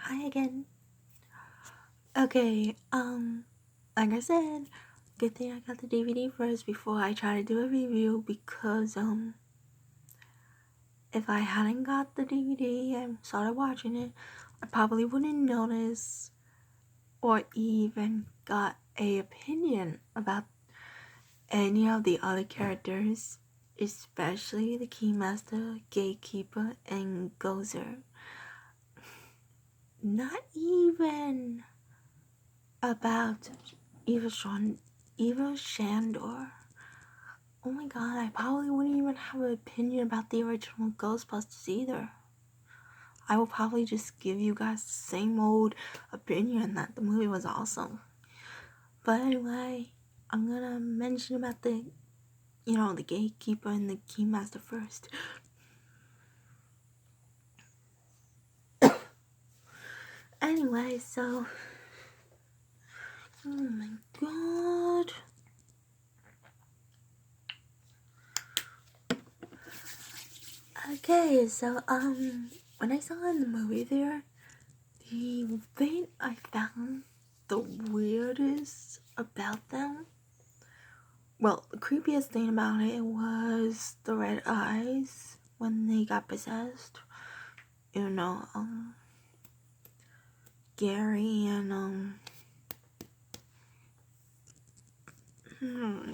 Hi again. Okay, like I said, good thing I got the DVD first before I try to do a review because, if I hadn't got the DVD and started watching it, I probably wouldn't notice or even got a opinion about any of the other characters, especially the Keymaster, Gatekeeper, and Gozer. Not even about Eva Shandor. Oh my god, I probably wouldn't even have an opinion about the original Ghostbusters either. I will probably just give you guys the same old opinion that the movie was awesome. But anyway, I'm gonna mention about the Gatekeeper and the Keymaster first. Anyway, so oh my god. Okay, so when I saw in the movie theater, the thing I found the weirdest about them, well, the creepiest thing about it was the red eyes when they got possessed. You know, Gary and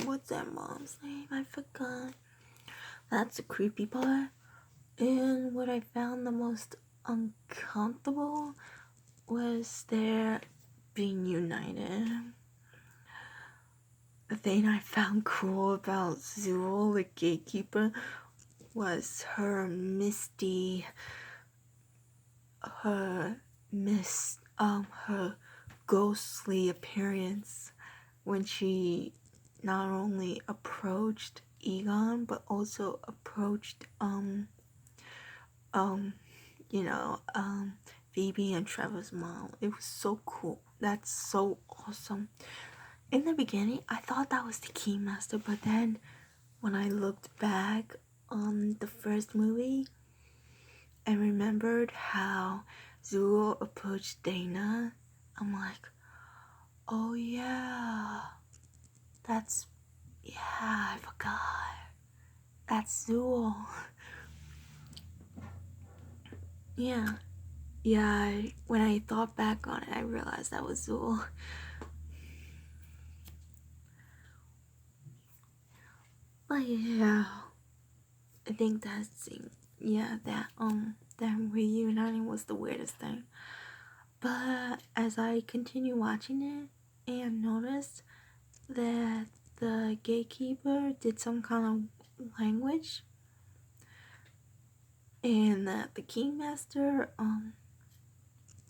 what's that mom's name? I forgot. That's the creepy part. And what I found the most uncomfortable was their being united. The thing I found cool about Zool, the gatekeeper, was her her ghostly appearance when she not only approached Egon but also approached Phoebe and Trevor's mom. It was so cool. That's so awesome. In the beginning, I thought that was the Keymaster, but then when I looked back on the first movie and remembered how Zool approached Dana, I'm like, oh yeah, I forgot. That's Zool. Yeah, when I thought back on it, I realized that was Zool. But yeah, I think that reuniting was the weirdest thing. But as I continue watching it and noticed that the gatekeeper did some kind of language and that the keymaster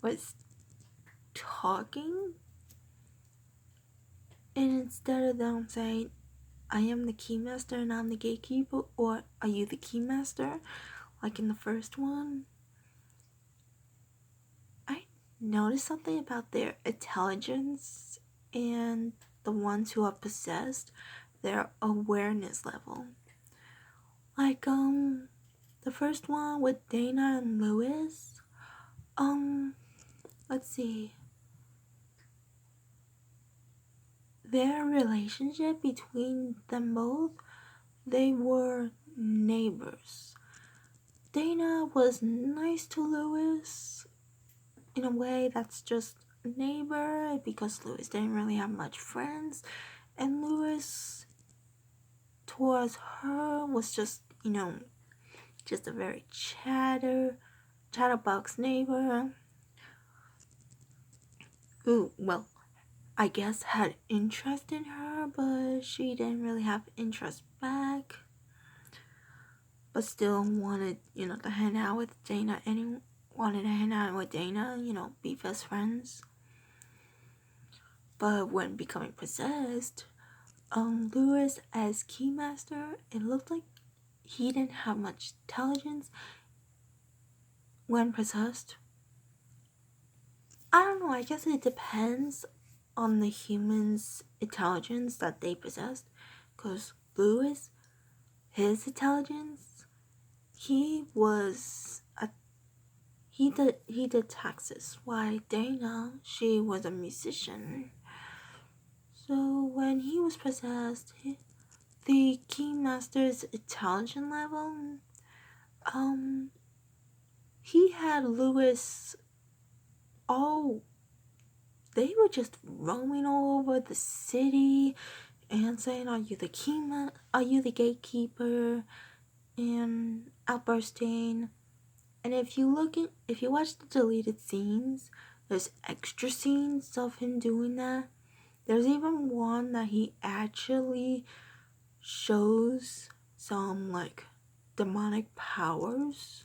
was talking, and instead of them saying I am the keymaster and I'm the gatekeeper, or are you the keymaster, like in the first one, I noticed something about their intelligence and the ones who are possessed, their awareness level. Like the first one with Dana and Lewis, let's see, their relationship between them both, they were neighbors. Dana was nice to Lewis in a way that's just a neighbor because Lewis didn't really have much friends, and Lewis towards her was just a very chatterbox neighbor who, well, I guess had interest in her, but she didn't really have interest back, but still wanted to hang out with Dana and be best friends. But when becoming possessed, Lewis as Keymaster, it looked like he didn't have much intelligence when possessed. I don't know, I guess it depends on the human's intelligence that they possessed, because Lewis, his intelligence, he he did taxes, while Dana, she was a musician. So when he was possessed, the Keymaster's intelligence level, he had Lewis all, they were just roaming all over the city and saying, are you the gatekeeper? And outbursting. And if you watch the deleted scenes, there's extra scenes of him doing that. There's even one that he actually shows some like demonic powers.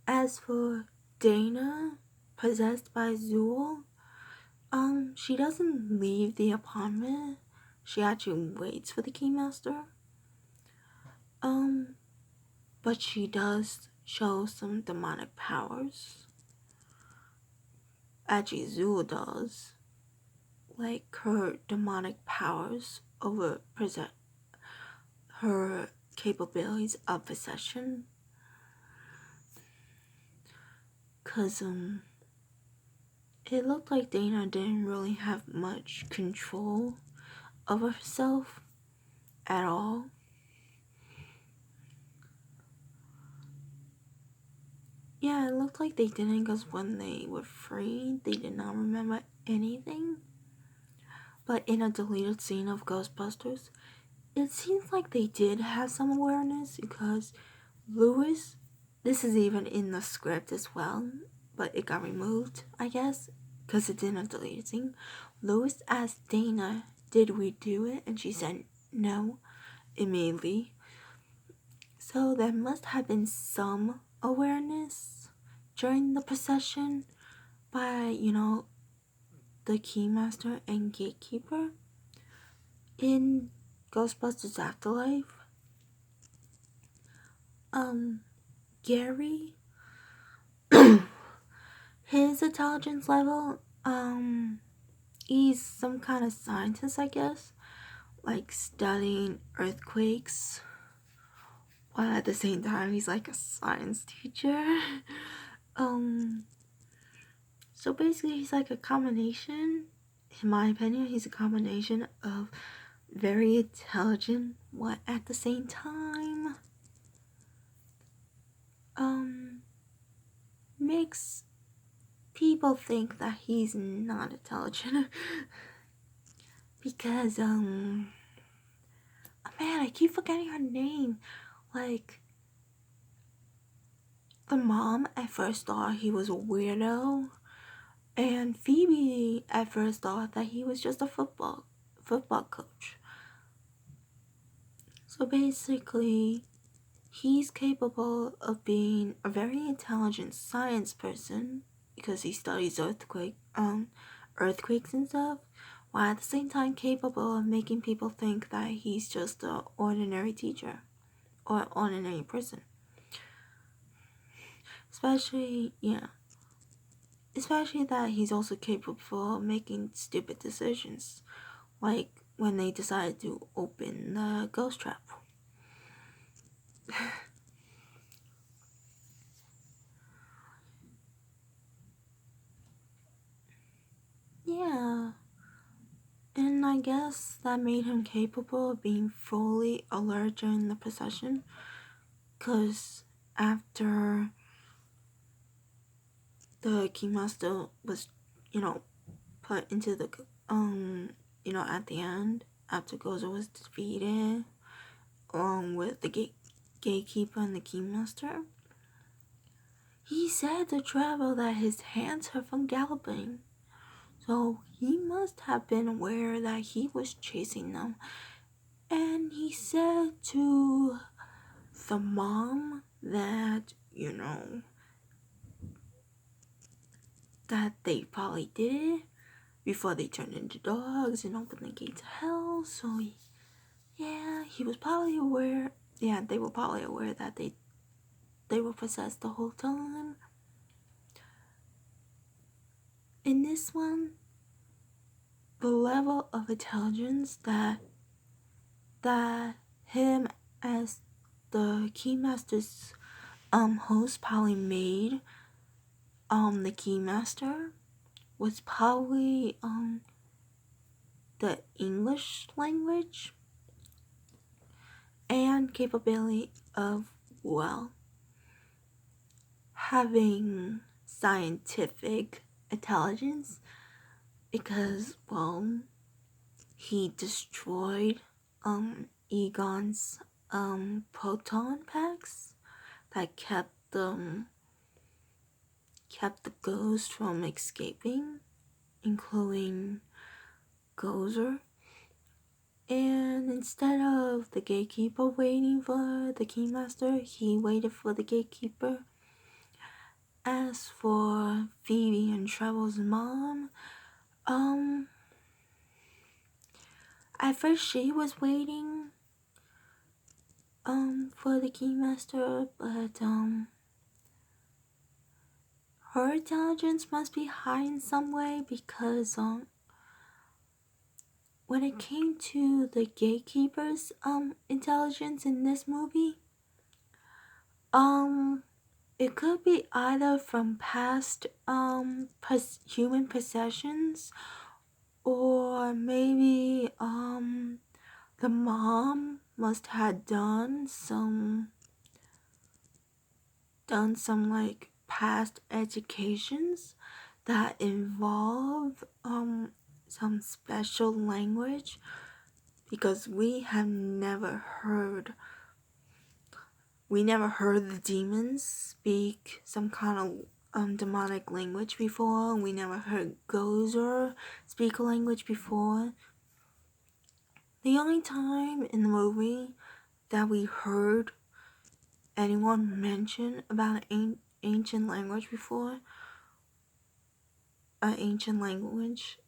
As for Dana, possessed by Zool, she doesn't leave the apartment. She actually waits for the Keymaster. But she does show some demonic powers. Actually, Zool does. Like her demonic powers over her capabilities of possession. Cause it looked like Dana didn't really have much control over herself at all. Yeah, it looked like they didn't, because when they were freed, they did not remember anything. But in a deleted scene of Ghostbusters, it seems like they did have some awareness, because Lewis, this is even in the script as well, but it got removed, I guess, because it's in a deleted scene. Lewis asked Dana, did we do it? And she said no, immediately. So there must have been some awareness during the possession by, the Keymaster and Gatekeeper. In Ghostbusters Afterlife, Gary, his intelligence level, he's some kind of scientist, I guess, like studying earthquakes, while at the same time he's like a science teacher. So basically he's like a combination, in my opinion, he's a combination of very intelligent, while at the same time, makes people think that he's not intelligent. Because, man, I keep forgetting her name. Like, the mom at first thought he was a weirdo, and Phoebe at first thought that he was just a football coach. So basically, he's capable of being a very intelligent science person, because he studies earthquakes and stuff, while at the same time capable of making people think that he's just an ordinary teacher or ordinary person. Especially that he's also capable of making stupid decisions, like when they decided to open the ghost trap. Yeah. And I guess that made him capable of being fully alert during the possession, because after the Keymaster was, put into the, at the end, after Gozer was defeated, along with the Gatekeeper and the Keymaster, he said to Trevor that his hands hurt from galloping. So he must have been aware that he was chasing them. And he said to the mom that, that they probably did it before they turned into dogs and opened the gate to hell. So, he was probably aware. Yeah, they were probably aware that they were possessed the whole time. In this one, the level of intelligence that him as the Keymaster's host probably made the Keymaster was probably the English language and capability of, well, having scientific intelligence, because, well, he destroyed Egon's proton packs that kept the ghost from escaping, including Gozer. And instead of the Gatekeeper waiting for the Keymaster, he waited for the Gatekeeper. As for Phoebe and Trevor's mom, at first she was waiting for the Keymaster, but her intelligence must be high in some way, because when it came to the Gatekeeper's intelligence in this movie, it could be either from past human possessions, or maybe the mom must have done some like past educations that involve some special language, because we never heard the demons speak some kind of demonic language before. We never heard Gozer speak a language before. The only time in the movie that we heard anyone mention about an ancient language before,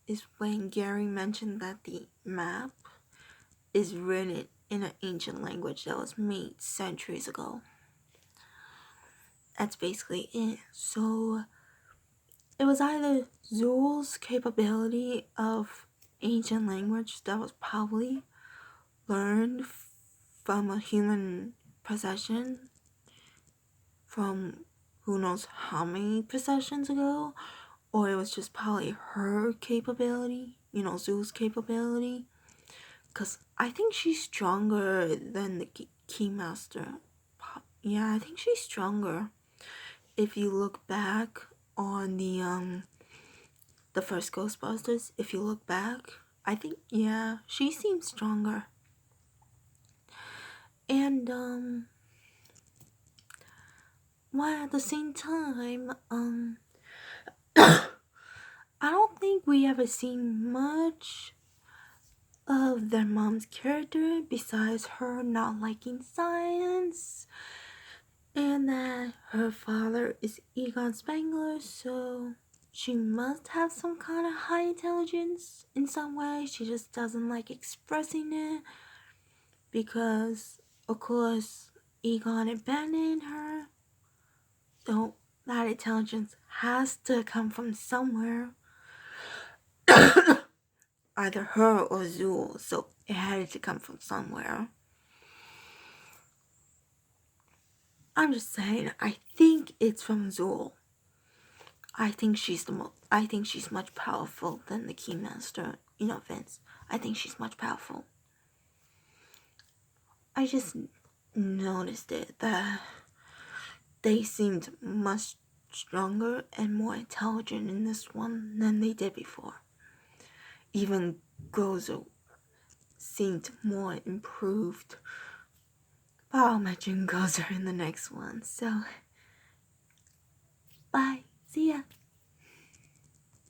is when Gary mentioned that the map is written in an ancient language that was made centuries ago. That's basically it. So it was either Zul's capability of ancient language that was probably learned from a human possession from who knows how many possessions ago, or it was just probably her capability, Zul's capability, because I think she's stronger than the Keymaster. Yeah, I think she's stronger. If you look back on the first Ghostbusters, I think, yeah, she seems stronger. And well, at the same time, I don't think we ever seen much of their mom's character besides her not liking science, and that her father is Egon Spengler, so she must have some kind of high intelligence in some way. She just doesn't like expressing it, because of course Egon abandoned her. So that intelligence has to come from somewhere. Either her or Zul, so it had to come from somewhere. I'm just saying, I think it's from Zul. I think she's much powerful than the Keymaster. Vince. I think she's much powerful. I just noticed it, that they seemed much stronger and more intelligent in this one than they did before. Even Gozer seemed more improved. But I'll mention Gozer in the next one. So, bye. See ya.